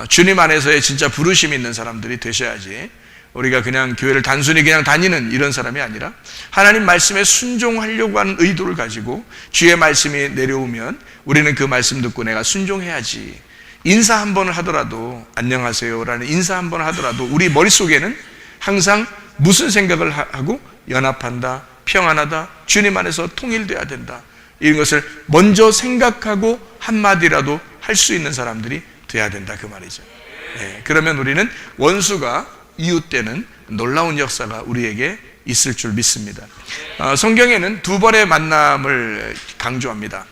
주님 안에서의 진짜 부르심 있는 사람들이 되셔야지 우리가 그냥 교회를 단순히 그냥 다니는 이런 사람이 아니라 하나님 말씀에 순종하려고 하는 의도를 가지고 주의 말씀이 내려오면 우리는 그 말씀 듣고 내가 순종해야지. 인사 한 번을 하더라도 안녕하세요라는 인사 한 번을 하더라도 우리 머릿속에는 항상 무슨 생각을 하고 연합한다, 평안하다, 주님 안에서 통일돼야 된다. 이런 것을 먼저 생각하고 한마디라도 할 수 있는 사람들이 돼야 된다 그 말이죠. 네, 그러면 우리는 원수가 이웃되는 놀라운 역사가 우리에게 있을 줄 믿습니다. 성경에는 두 번의 만남을 강조합니다.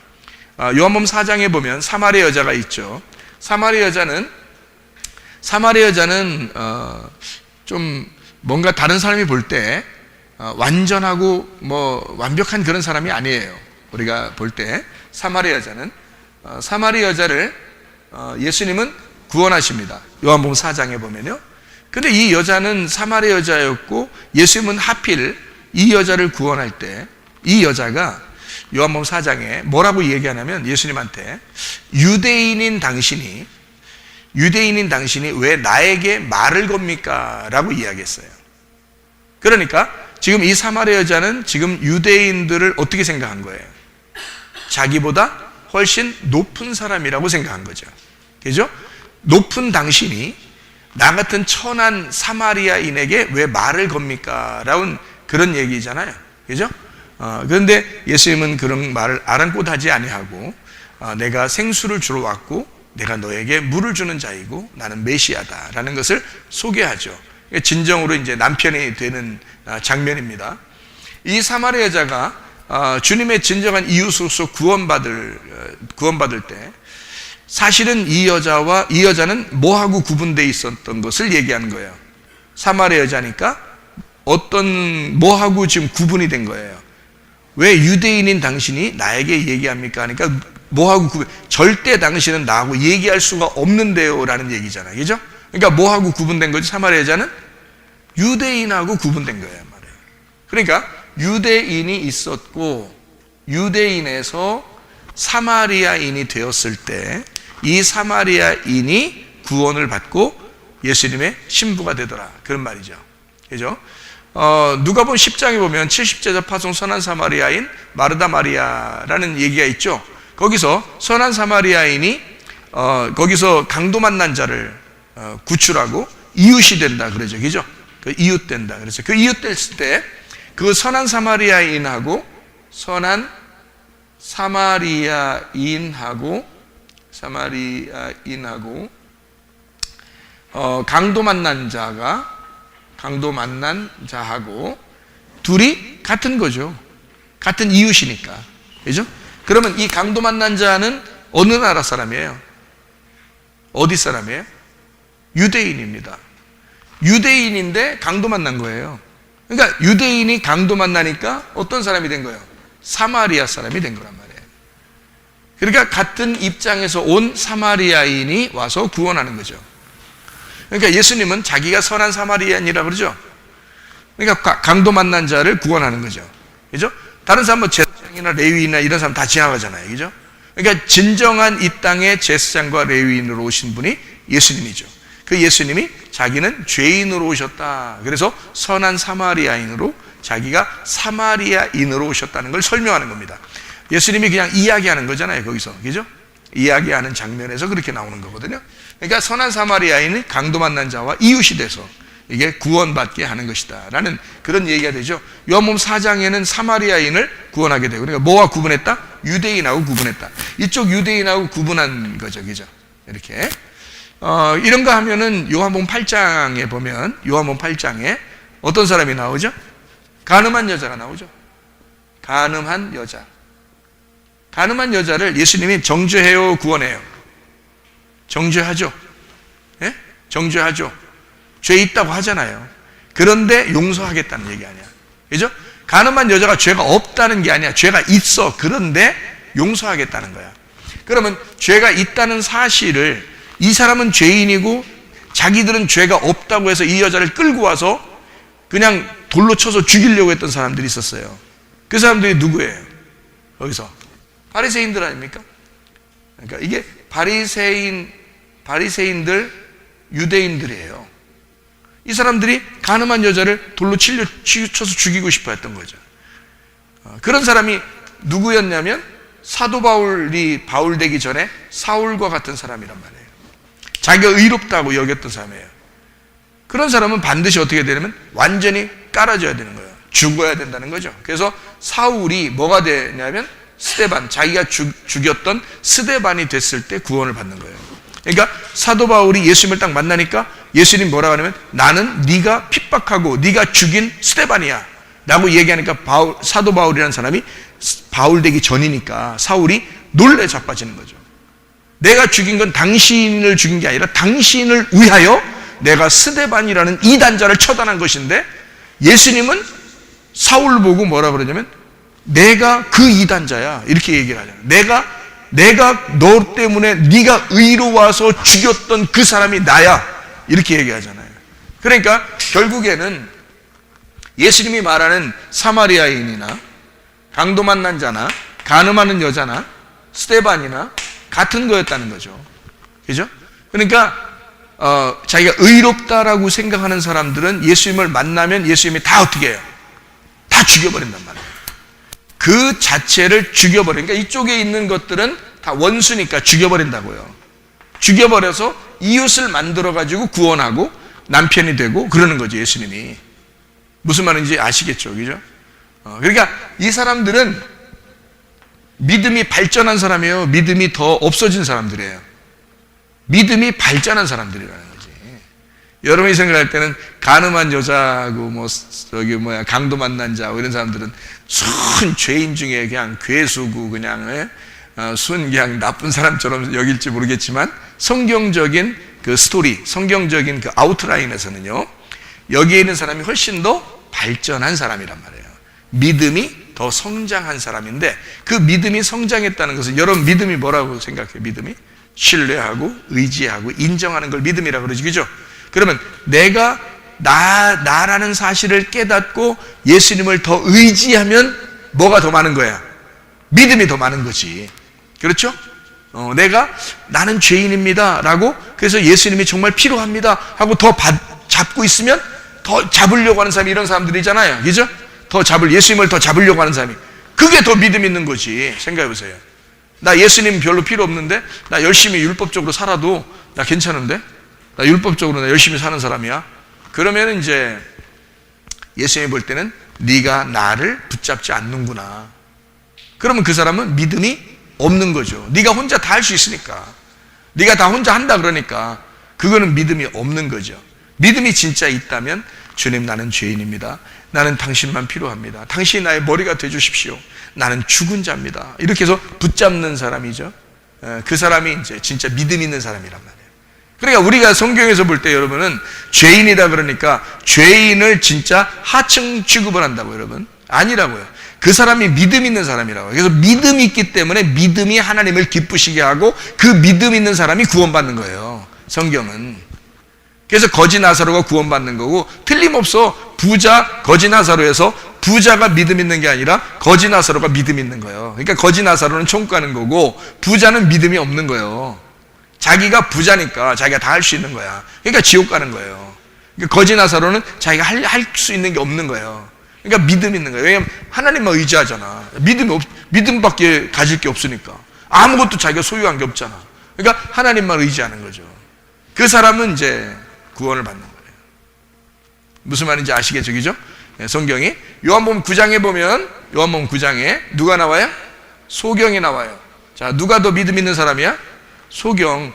요한복음 4장에 보면 사마리아 여자가 있죠. 사마리아 여자는 좀 뭔가 다른 사람이 볼 때 완전하고 완벽한 그런 사람이 아니에요. 우리가 볼 때 사마리아 여자를 예수님은 구원하십니다. 요한복음 4장에 보면요. 근데 이 여자는 사마리아 여자였고 예수님은 하필 이 여자를 구원할 때 이 여자가 요한복음 4장에 뭐라고 얘기하냐면 예수님한테 유대인인 당신이 왜 나에게 말을 겁니까? 라고 이야기했어요. 그러니까 지금 이 사마리아 여자는 지금 유대인들을 어떻게 생각한 거예요? 자기보다 훨씬 높은 사람이라고 생각한 거죠. 그죠? 높은 당신이 나 같은 천한 사마리아인에게 왜 말을 겁니까? 라는 그런 얘기잖아요. 그죠? 그런데 예수님은 그런 말을 아랑곳 하지 아니하고 내가 생수를 주러 왔고 내가 너에게 물을 주는 자이고 나는 메시아다 라는 것을 소개하죠. 진정으로 이제 남편이 되는 장면입니다. 이 사마리아 여자가 주님의 진정한 이웃으로서 구원받을 때 사실은 이 여자는 뭐하고 구분되어 있었던 것을 얘기하는 거예요. 사마리아 여자니까 뭐하고 지금 구분이 된 거예요. 왜 유대인인 당신이 나에게 얘기합니까? 하니까 뭐하고 절대 당신은 나하고 얘기할 수가 없는데요 라는 얘기잖아요. 그죠? 그러니까 뭐하고 구분된 거지? 사마리아 여자는 유대인하고 구분된 거예요. 말이에요. 그러니까 유대인이 있었고 유대인에서 사마리아인이 되었을 때 이 사마리아인이 구원을 받고 예수님의 신부가 되더라. 그런 말이죠. 그죠? 누가복음 10장에 보면 70제자 파송 선한 사마리아인 마르다 마리아라는 얘기가 있죠. 거기서 선한 사마리아인이 거기서 강도 만난 자를 구출하고 이웃이 된다 그러죠. 그죠? 그 이웃 된다 그래서 그 이웃 됐을 때 그 선한 사마리아인하고 강도 만난 자하고 둘이 같은 거죠. 같은 이웃이니까. 그죠? 그러면 이 강도 만난 자는 어느 나라 사람이에요? 어디 사람이에요? 유대인입니다. 유대인인데 강도 만난 거예요. 그러니까 유대인이 강도 만나니까 어떤 사람이 된 거예요? 사마리아 사람이 된 거란 말이에요. 그러니까 같은 입장에서 온 사마리아인이 와서 구원하는 거죠. 그러니까 예수님은 자기가 선한 사마리아인이라고 그러죠. 그러니까 강도 만난 자를 구원하는 거죠. 그죠? 다른 사람은 제사장이나 레위인이나 이런 사람 다 지나가잖아요. 그죠? 그러니까 진정한 이 땅에 제사장과 레위인으로 오신 분이 예수님이죠. 그 예수님이 자기는 죄인으로 오셨다. 그래서 선한 사마리아인으로 자기가 사마리아인으로 오셨다는 걸 설명하는 겁니다. 예수님이 그냥 이야기하는 거잖아요. 거기서. 그죠? 이야기하는 장면에서 그렇게 나오는 거거든요. 그러니까 선한 사마리아인이 강도 만난 자와 이웃이 돼서 이게 구원받게 하는 것이다 라는 그런 얘기가 되죠. 요한복음 4장에는 사마리아인을 구원하게 되고, 그러니까 뭐와 구분했다? 유대인하고 구분했다. 이쪽 유대인하고 구분한 거죠. 그죠? 이렇게 이런 거 하면은 요한복음 8장에 보면, 요한복음 8장에 어떤 사람이 나오죠? 간음한 여자가 나오죠. 간음한 여자. 간음한 여자를 예수님이 정죄해요, 구원해요? 정죄하죠. 예? 정죄하죠. 죄 있다고 하잖아요. 그런데 용서하겠다는 얘기 아니야. 그죠? 간음한 여자가 죄가 없다는 게 아니야. 죄가 있어. 그런데 용서하겠다는 거야. 그러면 죄가 있다는 사실을, 이 사람은 죄인이고 자기들은 죄가 없다고 해서 이 여자를 끌고 와서 그냥 돌로 쳐서 죽이려고 했던 사람들이 있었어요. 그 사람들이 누구예요? 여기서 바리새인들 아닙니까? 그러니까 이게 바리새인들, 유대인들이에요. 이 사람들이 간음한 여자를 돌로 쳐서 죽이고 싶어 했던 거죠. 그런 사람이 누구였냐면 사도 바울이 바울 되기 전에 사울과 같은 사람이란 말이에요. 자기가 의롭다고 여겼던 사람이에요. 그런 사람은 반드시 어떻게 되냐면 완전히 깔아줘야 되는 거예요. 죽어야 된다는 거죠. 그래서 사울이 뭐가 되냐면 스데반, 자기가 죽였던 스데반이 됐을 때 구원을 받는 거예요. 그러니까 사도 바울이 예수님을 딱 만나니까 예수님 뭐라고 하냐면 나는 네가 핍박하고 네가 죽인 스데반이야 라고 얘기하니까 사도 바울이라는 사람이 바울 되기 전이니까 사울이 놀래 자빠지는 거죠. 내가 죽인 건 당신을 죽인 게 아니라 당신을 위하여 내가 스데반이라는 이단자를 처단한 것인데, 예수님은 사울을 보고 뭐라 그러냐면 내가 그 이단자야 이렇게 얘기를 하잖아요. 내가 너 때문에 네가 의로워서 죽였던 그 사람이 나야 이렇게 얘기하잖아요. 그러니까 결국에는 예수님이 말하는 사마리아인이나 강도 만난 자나 간음하는 여자나 스데반이나 같은 거였다는 거죠. 그죠? 그러니까 자기가 의롭다라고 생각하는 사람들은 예수님을 만나면 예수님이 다 어떻게 해요? 다 죽여버린단 말이에요. 그 자체를 죽여버리니까, 그러니까 이쪽에 있는 것들은 다 원수니까 죽여버린다고요. 죽여버려서 이웃을 만들어가지고 구원하고 남편이 되고 그러는 거죠. 예수님이. 무슨 말인지 아시겠죠? 그죠? 그러니까 이 사람들은 믿음이 발전한 사람이에요. 믿음이 더 없어진 사람들이에요. 믿음이 발전한 사람들이라는 거지. 여러분이 생각할 때는 간음한 여자고 강도 만난 자 이런 사람들은 순 죄인 중에 그냥 괴수고 그냥 그냥 나쁜 사람처럼 여길지 모르겠지만, 성경적인 그 스토리, 성경적인 그 아웃라인에서는요, 여기에 있는 사람이 훨씬 더 발전한 사람이란 말이에요. 믿음이 더 성장한 사람인데, 그 믿음이 성장했다는 것은, 여러분 믿음이 뭐라고 생각해요? 믿음이 신뢰하고 의지하고 인정하는 걸 믿음이라고 그러지, 그죠? 그러면 내가 나라는 사실을 깨닫고 예수님을 더 의지하면 뭐가 더 많은 거야? 믿음이 더 많은 거지. 그렇죠? 나는 죄인입니다 라고, 그래서 예수님이 정말 필요합니다 하고 더 잡고 있으면 더 잡으려고 하는 사람이 이런 사람들이잖아요. 그죠? 예수님을 더 잡으려고 하는 사람이, 그게 더 믿음 있는 거지. 생각해 보세요. 나 예수님 별로 필요 없는데 나 열심히 율법적으로 살아도 나 괜찮은데, 나 율법적으로 나 열심히 사는 사람이야. 그러면 이제 예수님이 볼 때는 네가 나를 붙잡지 않는구나. 그러면 그 사람은 믿음이 없는 거죠. 네가 혼자 다 할 수 있으니까, 네가 다 혼자 한다 그러니까 그거는 믿음이 없는 거죠. 믿음이 진짜 있다면, 주님 나는 죄인입니다. 나는 당신만 필요합니다. 당신이 나의 머리가 되어주십시오. 나는 죽은 자입니다. 이렇게 해서 붙잡는 사람이죠. 그 사람이 이제 진짜 믿음 있는 사람이란 말이에요. 그러니까 우리가 성경에서 볼 때 여러분은 죄인이다 그러니까 죄인을 진짜 하층 취급을 한다고, 여러분 아니라고요. 그 사람이 믿음 있는 사람이라고요. 그래서 믿음이 있기 때문에 믿음이 하나님을 기쁘시게 하고 그 믿음 있는 사람이 구원받는 거예요, 성경은. 그래서 거지 나사로가 구원받는 거고, 틀림없어 부자 거지 나사로에서 부자가 믿음 있는 게 아니라 거지 나사로가 믿음 있는 거예요. 그러니까 거지 나사로는 천국 가는 거고 부자는 믿음이 없는 거예요. 자기가 부자니까 자기가 다 할 수 있는 거야. 그러니까 지옥 가는 거예요. 그러니까 거지 나사로는 자기가 할 수 있는 게 없는 거예요. 그러니까 믿음 있는 거예요. 왜냐하면 하나님만 의지하잖아. 믿음밖에 가질 게 없으니까. 아무것도 자기가 소유한 게 없잖아. 그러니까 하나님만 의지하는 거죠. 그 사람은 이제 구원을 받는 거예요. 무슨 말인지 아시겠죠? 그죠? 성경이 요한복음 9장에 보면 요한복음 9장에 누가 나와요? 소경이 나와요. 자, 누가 더 믿음 있는 사람이야? 소경.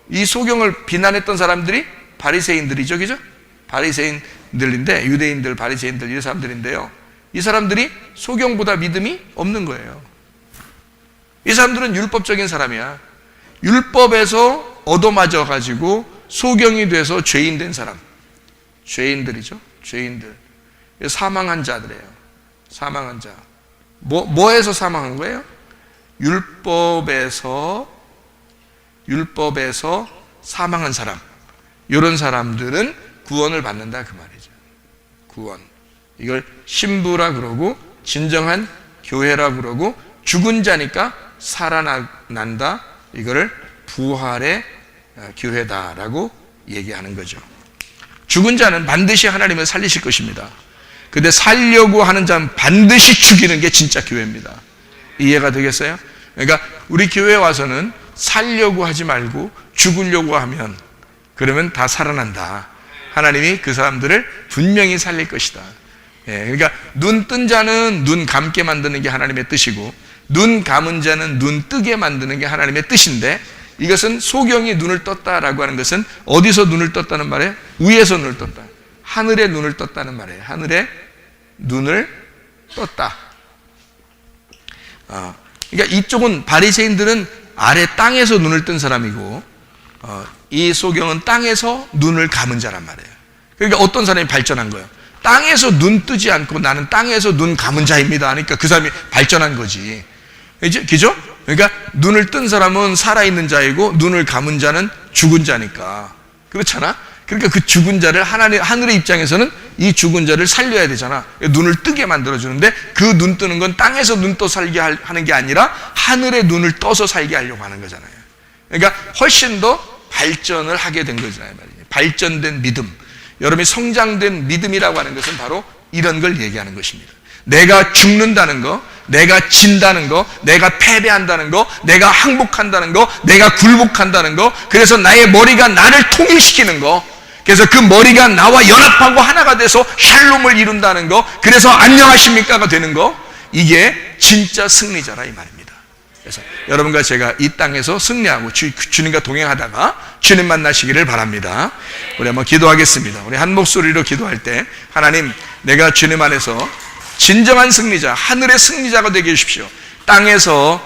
이 소경을 비난했던 사람들이 바리새인들이죠. 그죠? 바리새인들인데 유대인들, 바리새인들 이 사람들인데요. 이 사람들이 소경보다 믿음이 없는 거예요. 이 사람들은 율법적인 사람이야. 율법에서 얻어맞아 가지고 소경이 돼서 죄인 된 사람. 죄인들이죠. 죄인들. 사망한 자들이에요. 사망한 자. 뭐에서 사망한 거예요? 율법에서 사망한 사람. 이런 사람들은 구원을 받는다 그 말이죠. 구원. 이걸 신부라 그러고 진정한 교회라 그러고 죽은 자니까 살아난다. 이거를 부활의 교회다라고 얘기하는 거죠. 죽은 자는 반드시 하나님을 살리실 것입니다. 근데 살려고 하는 자는 반드시 죽이는 게 진짜 교회입니다. 이해가 되겠어요? 그러니까 우리 교회에 와서는 살려고 하지 말고 죽으려고 하면 그러면 다 살아난다. 하나님이 그 사람들을 분명히 살릴 것이다. 그러니까 눈 뜬 자는 눈 감게 만드는 게 하나님의 뜻이고 눈 감은 자는 눈 뜨게 만드는 게 하나님의 뜻인데 이것은 소경이 눈을 떴다라고 하는 것은 어디서 눈을 떴다는 말이에요? 위에서 눈을 떴다. 하늘에 눈을 떴다는 말이에요. 하늘에 눈을 떴다. 그러니까 이쪽은 바리새인들은 아래 땅에서 눈을 뜬 사람이고 이 소경은 땅에서 눈을 감은 자란 말이에요. 그러니까 어떤 사람이 발전한 거예요? 땅에서 눈 뜨지 않고 나는 땅에서 눈 감은 자입니다. 그러니까 그 사람이 발전한 거지. 그죠? 그러니까 눈을 뜬 사람은 살아있는 자이고 눈을 감은 자는 죽은 자니까. 그렇잖아? 그러니까 그 죽은 자를 하늘의 입장에서는 이 죽은 자를 살려야 되잖아. 눈을 뜨게 만들어주는데 그 눈 뜨는 건 땅에서 눈 떠 살게 하는 게 아니라 하늘에 눈을 떠서 살게 하려고 하는 거잖아요. 그러니까 훨씬 더 발전을 하게 된 거잖아요. 발전된 믿음. 여러분이 성장된 믿음이라고 하는 것은 바로 이런 걸 얘기하는 것입니다. 내가 죽는다는 거, 내가 진다는 거, 내가 패배한다는 거, 내가 항복한다는 거, 내가 굴복한다는 거, 그래서 나의 머리가 나를 통일시키는 거, 그래서 그 머리가 나와 연합하고 하나가 돼서 샬롬을 이룬다는 거, 그래서 안녕하십니까가 되는 거, 이게 진짜 승리자라 이 말입니다. 그래서 여러분과 제가 이 땅에서 승리하고 주님과 동행하다가 주님 만나시기를 바랍니다. 우리 한번 기도하겠습니다. 우리 한 목소리로 기도할 때 하나님, 내가 주님 안에서 진정한 승리자, 하늘의 승리자가 되게 해주십시오. 땅에서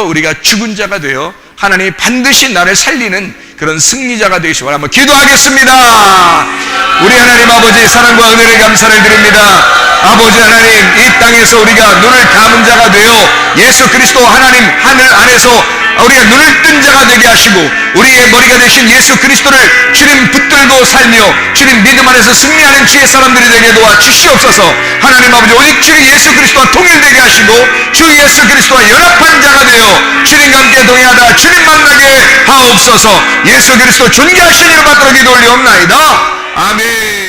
우리가 죽은 자가 되어 하나님이 반드시 나를 살리는 그런 승리자가 되시고 한번 기도하겠습니다. 우리 하나님 아버지 사랑과 은혜를 감사를 드립니다. 아버지 하나님, 이 땅에서 우리가 눈을 감은 자가 되어 예수 그리스도 하나님 하늘 안에서 우리가 눈을 뜬 자가 되게 하시고 우리의 머리가 되신 예수 그리스도를 주님 붙들고 살며 주님 믿음 안에서 승리하는 주의 사람들이 되게 도와 주시옵소서. 하나님 아버지, 오직 주 예수 그리스도와 통일되게 하시고 주 예수 그리스도와 연합한 자가 되어 주님과 함께 동행하다 주님 만나게 하옵소서. 예수 그리스도 존귀하신 이름 받들어 기도 올리옵나이다. 아멘.